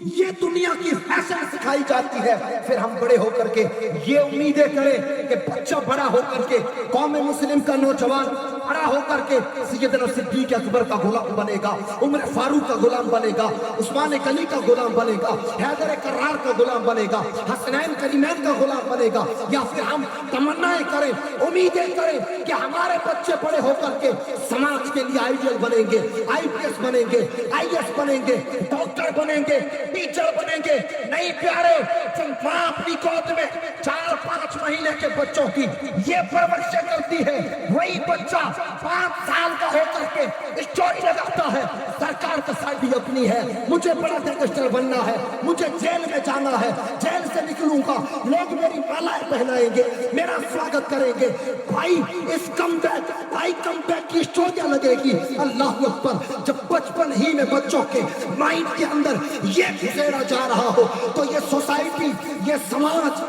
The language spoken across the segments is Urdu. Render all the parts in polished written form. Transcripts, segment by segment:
یہ دنیا کی فیشن سکھائی جاتی ہے، پھر ہم بڑے ہو کر کے یہ امیدیں کریں کہ بچہ بڑا ہو کر کے قوم مسلم کا نوجوان بڑا ہو کر کے سیدنا صدیق اکبر کا غلام بنے گا، عمر فاروق کا غلام بنے گا، عثمان غنی کا غلام بنے گا، حیدر کرار کا غلام بنے گا، حسنین کریمین کا غلام بنے گا، یا پھر ہم تمنائیں کریں، امیدیں کریں کہ ہمارے بچے بڑے ہو کر کے سماج کے لیے آئیڈیل بنیں گے، آئی پی ایس بنیں گے، آئی ایس بنیں گے، ڈاکٹر بنیں گے، ٹیچر بنیں گے۔ نہیں پیارے، ماں اپنی گود میں 4-5 مہینے کے بچوں کی یہ پرورش کرتی ہے، وہی بچہ 5 سال کا ہو کر کے اسٹوری لگاتا ہے، سرکار کا سائڈ اپنی ہے، مجھے بڑا گینگسٹر بننا ہے، مجھے جیل میں جانا ہے، جیل سے نکلوں گا لوگ میری مالائیں پہنائیں گے، میرا سواگت کریں گے۔ بھائی اس کم بیک کی اسٹوریاں لگے گی۔ اللہ اکبر، جب بچپن ہی میں بچوں کے مائنڈ کے اندر یہ گھسیڑا جا رہا ہو تو یہ سوسائٹی، یہ سماج،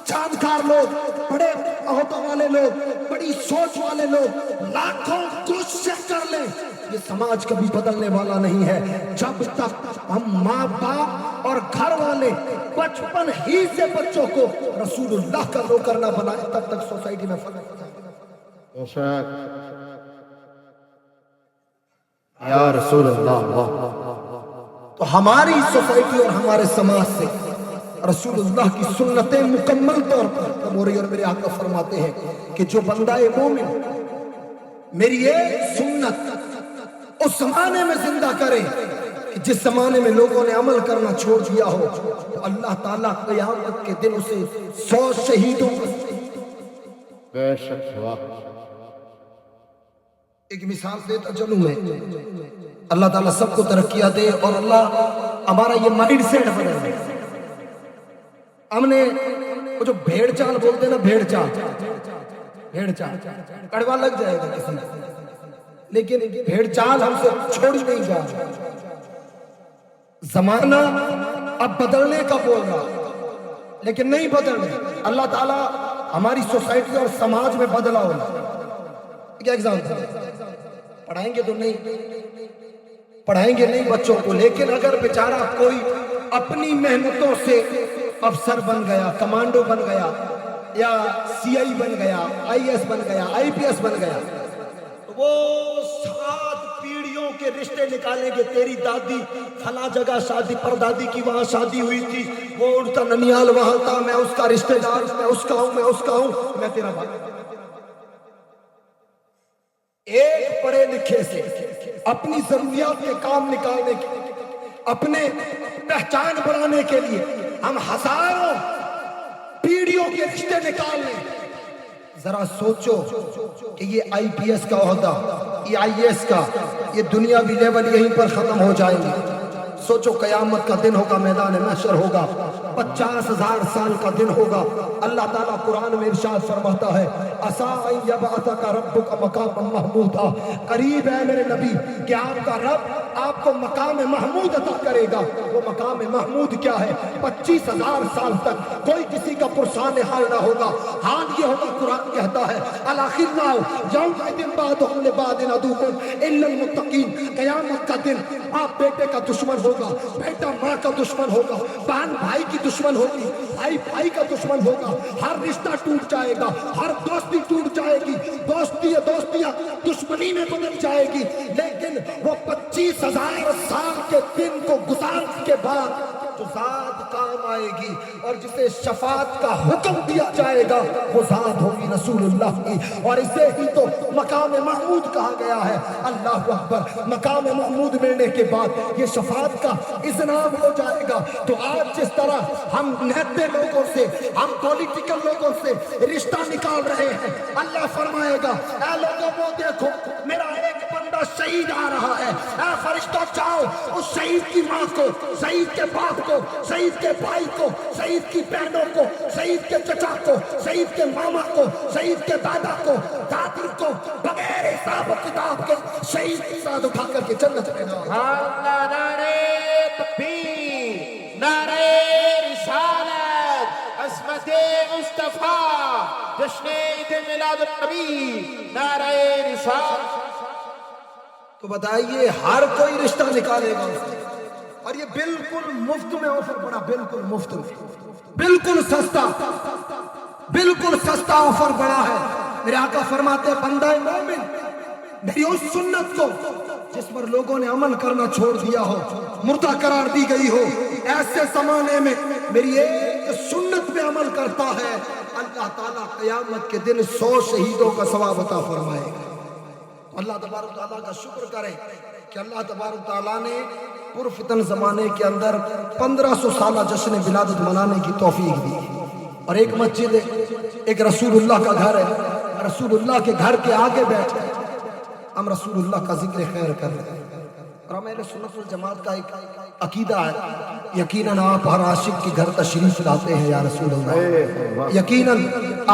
جانکار لوگ، بڑے عہدوں والے لوگ، بڑی سوچ والے لوگ لاکھوں کوشش کر لیں، یہ سماج کبھی بدلنے والا نہیں ہے جب تک ہم ماں باپ اور گھر والے بچپن ہی سے بچوں کو رسول اللہ کا نوکر نہ بنائے، تب تک سوسائٹی میں فرق نہیں آئے گا۔ یا رسول اللہ۔ تو ہماری سوسائٹی اور ہمارے سماج سے رسول اللہ کی سنتیں مکمل طور پر موری اور میرے آقا فرماتے ہیں کہ جو بندہ مومن میری یہ سنت اس زمانے میں زندہ کرے کہ جس زمانے میں لوگوں نے عمل کرنا چھوڑ دیا ہو، تو اللہ تعالیٰ قیامت کے دن اسے 100 شہیدوں بے شک واہ۔ ایک مثال دیتا چلوں میں، اللہ تعالیٰ سب کو ترقیاں دے اور اللہ ہمارا یہ مائنڈ سیٹ بدلے۔ ہم نے وہ جو بھیڑ چال بولتے ہیں نا، بھیڑ چال کڑوا لگ جائے گا کسی کو، لیکن بھیڑ چال ہم سے چھوڑی نہیں جا رہا۔ زمانہ اب بدلنے کا بول رہا لیکن نہیں بدل رہا۔ اللہ تعالیٰ ہماری سوسائٹی اور سماج میں بدلا ہونا۔ کیا ایگزامپل پڑھائیں گے تو نہیں پڑھائیں گے نہیں بچوں کو، لیکن اگر بیچارہ کوئی اپنی محنتوں سے افسر بن گیا، کمانڈو بن گیا، یا سی آئی بن گیا، آئی ایس بن گیا، آئی پی ایس بن گیا، تو وہ 7 پیڑھیوں کے رشتے نکالیں گے۔ تیری دادی فلاں جگہ شادی، پردادی کی وہاں شادی ہوئی تھی، وہ ان کا ننیال وہاں تھا، میں اس کا رشتہ دار، میں اس کا ہوں، میں اس کا ہوں، میں تیرا بھائی۔ ایک پڑھے لکھے سے اپنی ضروریات کے کام نکالنے کے، اپنے پہچان بنانے کے لیے ہم ہزاروں پیڑھیوں کے رشتے نکال لیں۔ ذرا سوچو کہ یہ آئی پی ایس کا عہدہ، یہ آئی ایس کا، یہ دنیاوی لیول یہیں پر ختم ہو جائیں گے۔ سوچو قیامت کا دن ہوگا، میدان محشر ہوگا، 50,000 سال کا دن ہوگا۔ اللہ تعالیٰ قرآن میں ارشاد فرماتا ہے عَسَىٰ أَن يَبْعَثَكَ رَبُّكَ مَقَامًا مَحْمُودًا، قریب ہے میرے نبی کہ آپ کا رب آپ کو مقام محمود عطا کرے گا۔ وہ مقام محمود کیا ہے؟ 25,000 سال تک کوئی کسی کا پرسان حال نہ ہوگا۔ حال یہ ہوگا، قرآن کہتا ہے الْأَخِلَّاءُ يَوْمَئِذٍ بَعْضُهُمْ لِبَعْضٍ عَدُوٌّ إِلَّا الْمُتَّقِينَ۔ قیامت کا دن باپ بیٹے کا دشمن ہوگا، بیٹا ماں کا دشمن ہوگا، بہن بھائی کی دشمن ہوگی، بھائی بھائی کا دشمن ہوگا، ہر رشتہ ٹوٹ جائے گا، ہر دوستی ٹوٹ جائے گی، دوستیاں دشمنی میں بدل جائے گی۔ لیکن وہ 25,000 سال کے دن کو گزارنے کے بعد جو ذات کام آئے گی اور جسے شفاعت کا حکم دیا جائے گا، وہ ذات ہوگی رسول اللہ کی، اور اسے ہی تو مقام محمود کہا گیا ہے۔ اللہ اکبر، مقام محمود ملنے کے بعد یہ شفاعت کا اذناب ہو جائے گا۔ تو آج جس طرح ہم نہتے لوگوں سے، ہم پولیٹیکل لوگوں سے رشتہ نکال رہے ہیں، اللہ فرمائے گا اے لوگوں وہ دیکھو میرا ایک بندہ شہید آ رہا ہے، اے فرشتوں جاؤ اس شہید کی ماں کو، شہید کے باپ کو، شہید کے بھائی کو، شہید کی بہنوں کو، شہید کے چچا کو، شہید کے ماما کو، شہید کے دادا کو، دادی کو، بغیر حساب و کتاب کے شہید کے ساتھ اٹھا کر کے جنت میں ڈالو۔ اللہ، نعرہ تکبیر، نعرہ رسالت، عظمت مصطفیٰ، جشن عید میلاد النبی، نعرہ رسالت۔ تو بتائیے ہر کوئی رشتہ نکالے گا، اور یہ بالکل مفت میں آفر پڑا، بالکل مفت میں، بالکل سستا، بالکل سستا آفر پڑا ہے۔ میرے آقا فرماتے ہیں بندہ مومن میری اس سنت کو جس پر لوگوں نے عمل کرنا چھوڑ دیا ہو، مردہ قرار دی گئی ہو، ایسے زمانے میں میری ایک سنت پہ عمل کرتا ہے، اللہ تعالیٰ قیامت کے دن 100 شہیدوں کا ثواب عطا فرمائے گا۔ اللہ تبارک تعالیٰ کا شکر کریں کہ اللہ تبارک تعالیٰ نے پرفتن زمانے کے اندر 1500 سالہ جشن ولادت منانے کی توفیق دی، اور ایک مسجد ہے، ایک رسول اللہ کا گھر ہے، رسول اللہ کے گھر کے آگے بیٹھے ہم رسول اللہ کا ذکر خیر کر رہے ہیں، اور ہم اہل سنت والجماعت کا ایک عقیدہ ہے، یقیناً آپ ہر عاشق کے گھر تشریف لاتے ہیں یا رسول اللہ، یقیناً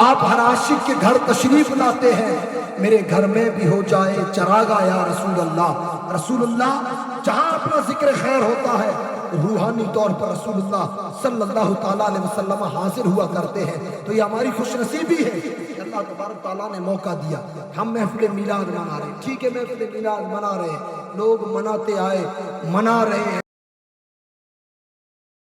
آپ ہر عاشق کے گھر تشریف لاتے ہیں، میرے گھر میں بھی ہو جائے چراغا یا رسول اللہ۔ رسول اللہ جہاں اپنا ذکر خیر ہوتا ہے روحانی طور پر رسول اللہ صلی اللہ تعالیٰ علیہ وسلم حاضر ہوا کرتے ہیں، تو یہ ہماری خوش نصیبی ہے کہ اللہ تبارک تعالیٰ نے موقع دیا۔ ہم محفل میلاد منا رہے ہیں، ٹھیک ہے، محفل میلاد منا رہے ہیں، لوگ مناتے آئے، منا رہے ہیں۔